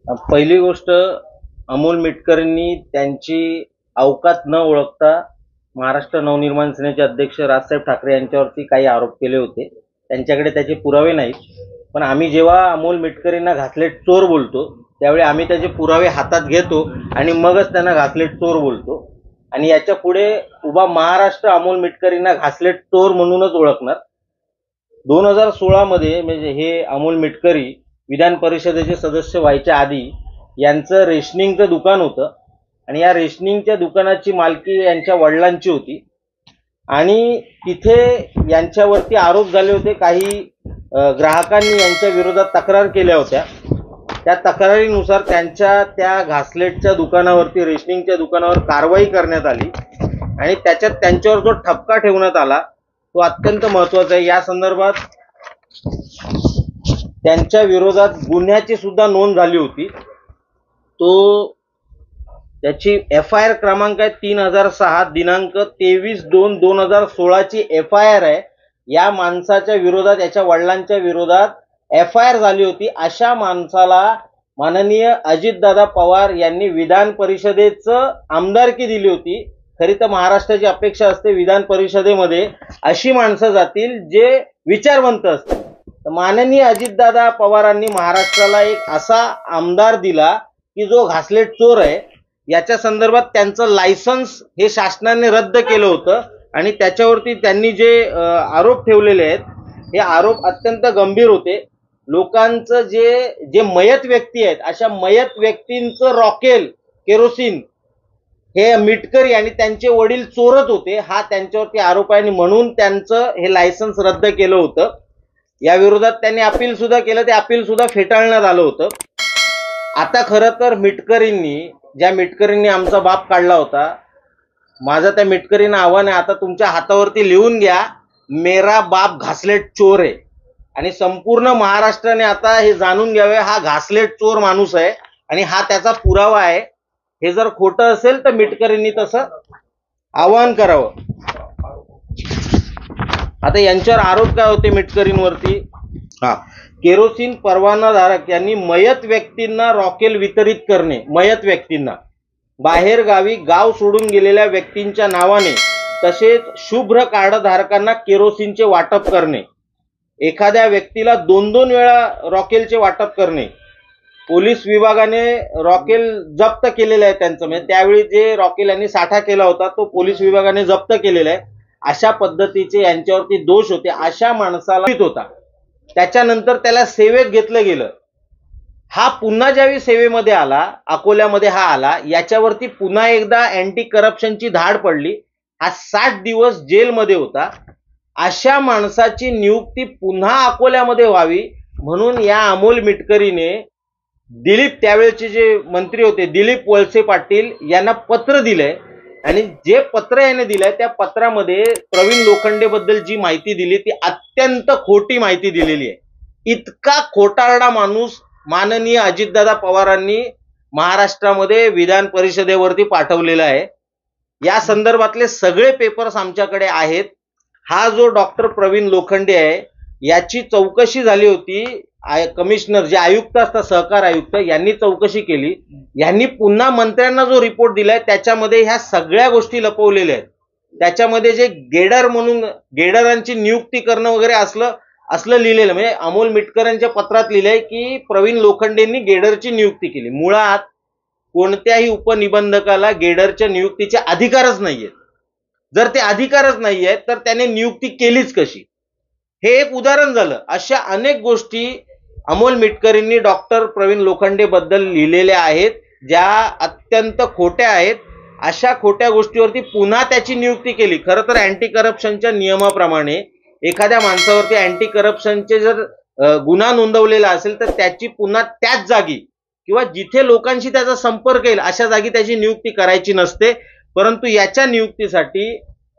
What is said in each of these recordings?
पहिली गोष्ट, अमोल मिटकरींनी त्यांची अवकात न ओळखता महाराष्ट्र नवनिर्माण सेनेचे अध्यक्ष राजसाहेब ठाकरे यांच्यावरती काही आरोप केले होते. त्यांच्याकडे त्याचे पुरावे नाहीत, पण आम्ही जेव्हा अमोल मिटकरींना घासलेट चोर बोलतो त्यावेळी आम्ही त्याचे पुरावे हातात घेतो आणि मगच त्यांना घासलेट चोर बोलतो. आणि याच्या पुढे उभा महाराष्ट्र अमोल मिटकरींना घासलेट चोर म्हणूनच ओळखणार. 2016 मध्ये म्हणजे हे अमोल मिटकरी विधान परिषदेचे सदस्य व्हायच्या आधी यांचं रेशनिंगचं दुकान होतं आणि या रेशनिंगच्या दुकानाची मालकी यांच्या वडिलांची होती आणि तिथे यांच्यावरती आरोप झाले होते. काही ग्राहकांनी यांच्या विरोधात तक्रार केल्या होत्या. त्या तक्रारीनुसार त्यांच्या त्या घासलेटच्या दुकानावरती, रेशनिंगच्या दुकानावर कारवाई करण्यात आली आणि त्याच्यात त्यांच्यावर जो ठपका ठेवण्यात आला तो अत्यंत महत्वाचा आहे. या संदर्भात त्यांच्या विरोधात गुन्ह्याची सुद्धा नोंद झाली होती. त्याची FIR क्रमांक आहे 3006 दिनांक 23/2/2016 ची FIR आहे. या माणसाच्या विरोधात, याच्या वडिलांच्या विरोधात FIR झाली होती. अशा माणसाला माननीय अजितदादा पवार यांनी विधान परिषदेचं आमदारकी दिली होती. खरी तर महाराष्ट्राची अपेक्षा असते विधान परिषदेमध्ये अशी माणसं जातील जे विचारवंत असतील. माननीय अजितदादा पवारांनी महाराष्ट्राला एक असा आमदार दिला की जो घासलेट चोर आहे. याच्या संदर्भात त्यांचं लायसन्स हे शासनाने रद्द केलं होतं आणि त्याच्यावरती त्यांनी जे आरोप ठेवलेले आहेत हे आरोप अत्यंत गंभीर होते. लोकांचं जे मयत व्यक्ती आहेत अशा मयत व्यक्तींचं रॉकेल, केरोसिन हे मिटकरी आणि त्यांचे वडील चोरत होते, हा त्यांच्यावरती आरोप आहे आणि म्हणून त्यांचं हे लायसन्स रद्द केलं होतं. या विरोधात त्यांनी अपील सुद्धा केलं, ते अपील सुद्धा फेटाळण्यात आलं होतं. आता खरं तर ज्या मिटकरींनी आमचा बाप काढला होता, माझं त्या मिटकरींना आव्हान आहे, आता तुमच्या हातावरती लिहून घ्या, मेरा बाप घासलेट चोर आहे. आणि संपूर्ण महाराष्ट्राने आता हे जाणून घ्यावे, हा घासलेट चोर माणूस आहे आणि हा त्याचा पुरावा आहे. हे जर खोटं असेल तर मिटकरींनी तसं आवाहन करावं. आता यांच्यावर आरोप काय होते मिटकरींवरती? केरोसिन परवानाधारक यांनी मयत व्यक्तींना रॉकेल वितरित करणे, मयत व्यक्तींना बाहेर गावी गाव सोडून गेलेल्या व्यक्तींच्या नावाने, तसेच शुभ्र कार्डधारकांना केरोसिनचे वाटप करणे, एखाद्या व्यक्तीला 2-2 वेळा रॉकेलचे वाटप करणे. पोलीस विभागाने रॉकेल जप्त केलेलं आहे त्यांचं, म्हणजे त्यावेळी जे रॉकेल यांनी साठा केला होता तो पोलीस विभागाने जप्त केलेला आहे. अशा पद्धतीचे यांच्यावरती दोष होते. अशा माणसाला होता, त्याच्यानंतर त्याला सेवेत घेतलं गेलं. हा पुन्हा ज्यावेळी सेवेमध्ये आला, अकोल्यामध्ये हा आला, याच्यावरती पुन्हा एकदा अँटी करप्शनची धाड पडली. हा 60 दिवस जेलमध्ये होता. अशा माणसाची नियुक्ती पुन्हा अकोल्यामध्ये व्हावी म्हणून या अमोल मिटकरीने त्यावेळेचे जे मंत्री होते दिलीप वळसे पाटील यांना पत्र दिलंय आणि जे पत्र याने दिलंय त्या पत्रामध्ये प्रवीण लोखंडे बद्दल जी माहिती दिली ती अत्यंत खोटी माहिती दिलेली आहे. इतका खोटारडा माणूस माननीय अजितदादा पवारांनी महाराष्ट्रामध्ये विधान परिषदेवरती पाठवलेला आहे. या संदर्भातले सगळे पेपर्स आमच्याकडे आहेत. हा जो डॉक्टर प्रवीण लोखंडे आहे याची चौकशी झाली होती. कमिशनर जे आयुक्त असतात, सहकार आयुक्त, यांनी चौकशी केली. यांनी पुन्हा मंत्र्यांना जो रिपोर्ट दिलाय त्याच्यामध्ये ह्या सगळ्या गोष्टी लपवलेल्या आहेत. त्याच्यामध्ये जे गेडर म्हणून गेडरांची नियुक्ती करणं वगैरे असलं लिहिलेलं, म्हणजे अमोल मिटकरांच्या पत्रात लिहिलंय की प्रवीण लोखंडेंनी गेडरची नियुक्ती केली. मुळात कोणत्याही उपनिबंधकाला गेडरच्या नियुक्तीचे अधिकारच नाहीयेत. जर ते अधिकारच नाहीयेत तर त्याने नियुक्ती केलीच कशी? हे एक उदाहरण झालं. अशा अनेक गोष्टी अमोल मिटकरींनी डॉक्टर प्रवीण लोखंडे बद्दल लिहिलेल्या आहेत ज्या अत्यंत खोट्या आहेत. अशा खोट्या गोष्टीवरती पुन्हा त्याची नियुक्ती केली. खरं तर अँटी करप्शनच्या नियमाप्रमाणे एखाद्या माणसावरती अँटी करप्शनचे जर गुन्हा नोंदवलेला असेल तर त्याची पुन्हा त्याच जागी किंवा जिथे लोकांशी त्याचा संपर्क येईल अशा जागी त्याची नियुक्ती करायची नसते. परंतु याच्या नियुक्तीसाठी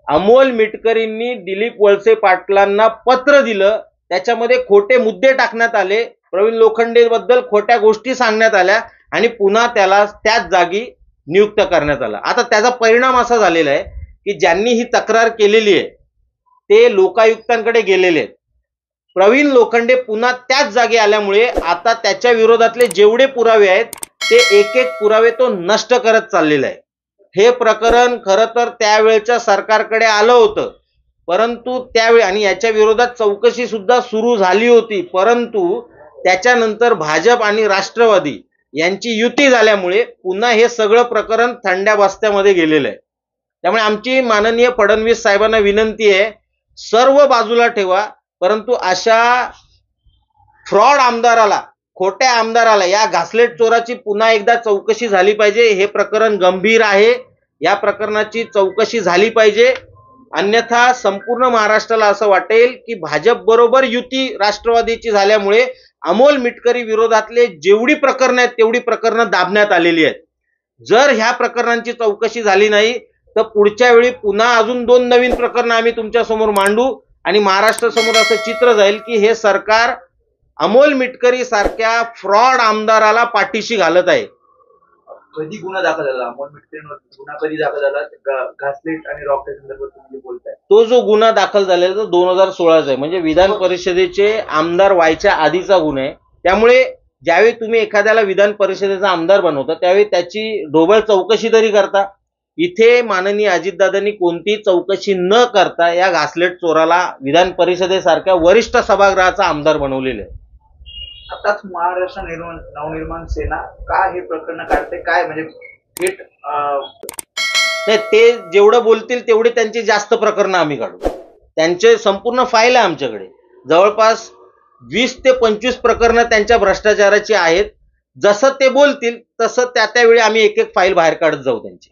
अमोल मिटकरींनी दिलीप वळसे पाटलांना पत्र दिलं. त्याच्यामध्ये खोटे मुद्दे टाकण्यात आले, प्रवीण लोखंडे बद्दल खोट्या गोष्टी सांगण्यात आल्या आणि पुन्हा त्याला त्याच जागी नियुक्त करण्यात आला. आता त्याचा परिणाम असा झालेला आहे की ज्यांनी ही तक्रार केलेली आहे ते लोकायुक्तांकडे गेलेले आहेत. प्रवीण लोखंडे पुन्हा त्याच जागी आल्यामुळे आता त्याच्या विरोधातले जेवढे पुरावे आहेत ते एक एक पुरावे तो नष्ट करत चाललेला आहे. हे प्रकरण खरं तर त्यावेळच्या सरकारकडे आलं होतं, परंतु त्यावेळी आणि याच्या विरोधात चौकशी सुद्धा सुरू झाली होती, परंतु त्याच्यानंतर भाजप आणि राष्ट्रवादी यांची युती झाल्यामुळे पुन्हा हे सगळं प्रकरण थंड्या बस्त्यामध्ये गेलेलं आहे. त्यामुळे आमची माननीय फडणवीस साहेबांना विनंती आहे, सर्व बाजूला ठेवा, परंतु अशा फ्रॉड आमदाराला, खोट्या आमदाराला, या घासलेट चोराची पुन्हा एकदा चौकशी झाली पाहिजे. हे प्रकरण गंभीर आहे, या प्रकरणाची चौकशी झाली पाहिजे. अन्यथा संपूर्ण महाराष्ट्राला असं वाटेल की भाजप बरोबर युती राष्ट्रवादीची झाल्यामुळे अमोल मिटकरी विरोधातले जेवढी प्रकरणं आहेत तेवढी प्रकरणं दाबण्यात आलेली आहेत. जर ह्या प्रकरणांची चौकशी झाली नाही तर पुढच्या वेळी पुन्हा अजून 2 नवीन प्रकरणं आम्ही तुमच्या समोर मांडू आणि महाराष्ट्र समोर असं चित्र जाईल की हे सरकार अमोल मिटकरी सारख्या फ्रॉड आमदाराला पाठीशी घालत आहे. कधी गुन्हा दाखल झाला अमोल मिटकरींवर? गुन्हा कधी दाखल झाला? घासलेट आणि रॉकेट संदर्भात तुम्ही बोलताय. तो जो गुन्हा दाखल झालेला तो 2016चा आहे, म्हणजे विधान परिषदेचे आमदार व्हायच्या आधीचा गुन्हा आहे. त्यामुळे ज्यावेळी तुम्ही एखाद्याला विधान परिषदेचा आमदार बनवता त्यावेळी त्याची ढोबळ चौकशी तरी करता. इथे माननीय अजितदादांनी कोणतीही चौकशी न करता या घासलेट चोराला विधान परिषदेसारख्या वरिष्ठ सभागृहाचा आमदार बनवलेले आहे. आताच महाराष्ट्र नवनिर्माण सेना का हे प्रकरण काढते? काय म्हणजे थेट नाही, ते जेवढं बोलतील तेवढी त्यांची जास्त प्रकरणं आम्ही काढू. त्यांचे संपूर्ण फाईल आहे आमच्याकडे, जवळपास 20 ते 25 प्रकरणं त्यांच्या भ्रष्टाचाराची आहेत. जसं ते बोलतील तसं त्या त्यावेळी आम्ही एक एक फाईल बाहेर काढत जाऊ त्यांची.